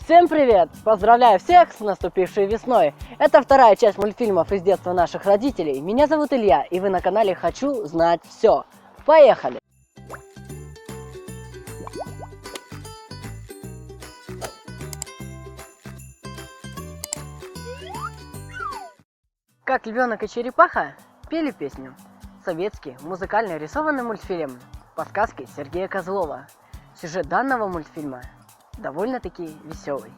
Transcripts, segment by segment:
Всем привет! Поздравляю всех с наступившей весной! Это вторая часть мультфильмов из детства наших родителей. Меня зовут Илья, и вы на канале «Хочу знать все». Поехали! Как львенок и черепаха пели песню. Советский музыкальный рисованный мультфильм по сказке Сергея Козлова. Сюжет данного мультфильма довольно-таки веселый.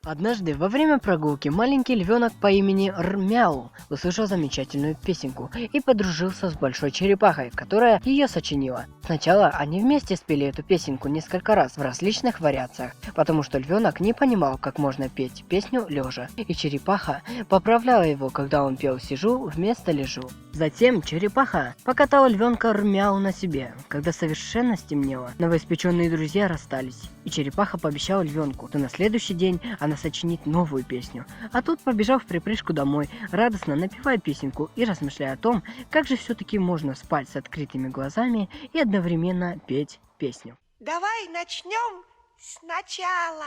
Однажды во время прогулки маленький львенок по имени Рмяу услышал замечательную песенку и подружился с большой черепахой, которая ее сочинила. Сначала они вместе спели эту песенку несколько раз в различных вариациях, потому что львенок не понимал, как можно петь песню лежа, и черепаха поправляла его, когда он пел «сижу» вместо «лежу». Затем черепаха покатала львенка Рмяу на себе. Когда совершенно стемнело, новоиспеченные друзья расстались, и черепаха пообещала львенку, что на следующий день она сочинит новую песню. А тут побежал в припрыжку домой, радостно напевая песенку и размышляя о том, как же все-таки можно спать с открытыми глазами и одновременно петь песню. Давай начнем сначала.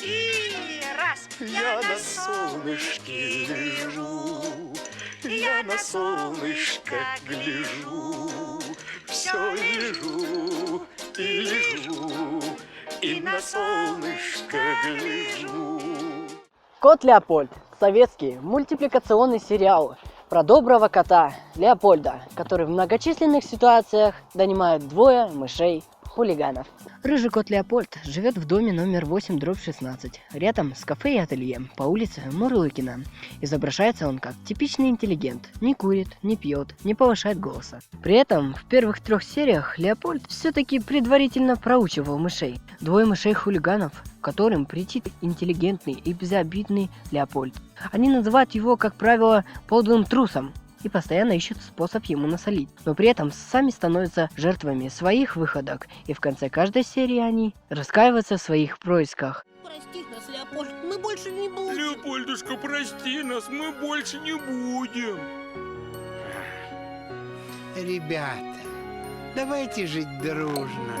И раз. Я на солнышке лежу, я на солнышко гляжу, все лежу и лежу, и на солнышко гляжу. Кот Леопольд. Советский мультипликационный сериал про доброго кота Леопольда, который в многочисленных ситуациях донимает двое мышей-хулиганов. Рыжий кот Леопольд живет в доме номер 8/16, рядом с кафе и ателье по улице Мурлыкина. Изображается он как типичный интеллигент, не курит, не пьет, не повышает голоса. При этом в первых 3 сериях Леопольд все-таки предварительно проучивал мышей. Двое мышей-хулиганов, которым претит интеллигентный и безобидный Леопольд. Они называют его, как правило, подлым трусом и постоянно ищут способ ему насолить, но при этом сами становятся жертвами своих выходок, и в конце каждой серии они раскаиваются в своих происках. Прости нас, Леопольд, мы больше не будем. Леопольдушка, прости нас, мы больше не будем. Ребята, давайте жить дружно.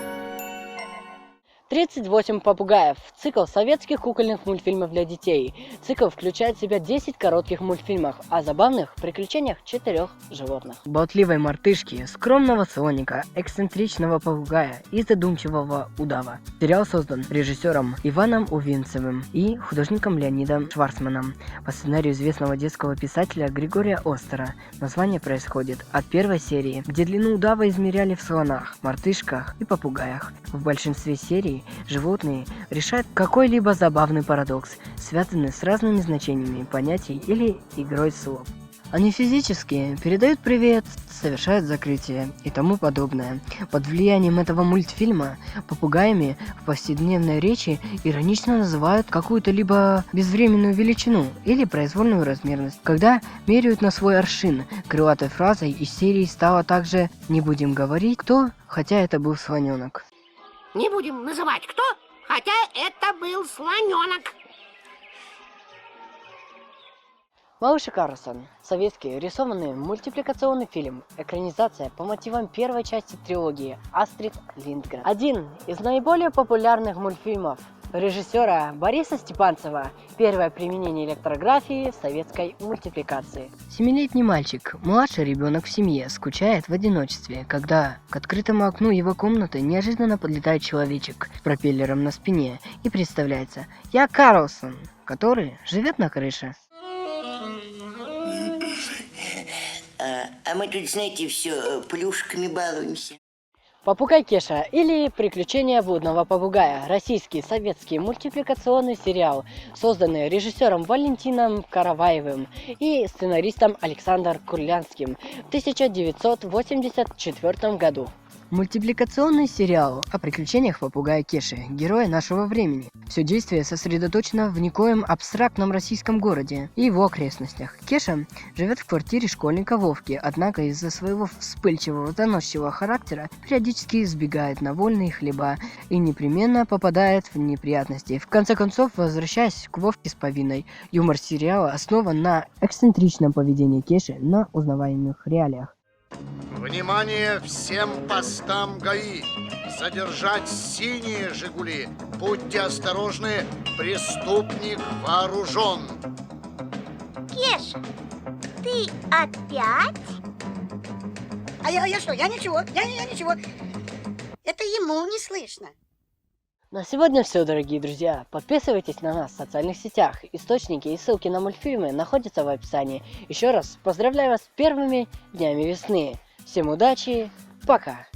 38 попугаев. Цикл советских кукольных мультфильмов для детей. Цикл включает в себя 10 коротких мультфильмов о забавных приключениях 4 животных. Болтливой мартышки, скромного слоника, эксцентричного попугая и задумчивого удава. Сериал создан режиссером Иваном Увинцевым и художником Леонидом Шварцманом по сценарию известного детского писателя Григория Остера. Название происходит от первой серии, где длину удава измеряли в слонах, мартышках и попугаях. В большинстве серий животные решают какой-либо забавный парадокс, связанный с разными значениями понятий или игрой слов. Они физически передают привет, совершают закрытие и тому подобное. Под влиянием этого мультфильма попугаями в повседневной речи иронично называют какую-то либо безвременную величину или произвольную размерность, когда меряют на свой аршин. Крылатой фразой из серии стало также «не будем говорить кто», хотя это был слоненок. Не будем называть кто, хотя это был слоненок. Малыш и Карлсон. Советский рисованный мультипликационный фильм. Экранизация по мотивам первой части трилогии Астрид Линдгрен. Один из наиболее популярных мультфильмов режиссера Бориса Степанцева. Первое применение электрографии в советской мультипликации. 7-летний мальчик, младший ребенок в семье, скучает в одиночестве, когда к открытому окну его комнаты неожиданно подлетает человечек с пропеллером на спине и представляется: «Я Карлсон, который живет на крыше». А мы тут, знаете, все плюшками балуемся. Попугай Кеша или Приключения блудного попугая. Российский советский мультипликационный сериал, созданный режиссером Валентином Караваевым и сценаристом Александром Курлянским в 1984 году. Мультипликационный сериал о приключениях попугая Кеши, героя нашего времени. Все действие сосредоточено в некоем абстрактном российском городе и его окрестностях. Кеша живет в квартире школьника Вовки, однако из-за своего вспыльчивого, заносчивого характера периодически сбегает на вольные хлеба и непременно попадает в неприятности. В конце концов, возвращаясь к Вовке с повинной, юмор сериала основан на эксцентричном поведении Кеши на узнаваемых реалиях. Внимание всем постам ГАИ! Задержать синие «Жигули». Будьте осторожны, преступник вооружен. Кеша, ты опять? А я что? Я ничего, я ничего. Это ему не слышно. На сегодня все, дорогие друзья. Подписывайтесь на нас в социальных сетях. Источники и ссылки на мультфильмы находятся в описании. Еще раз поздравляю вас с первыми днями весны. Всем удачи, пока!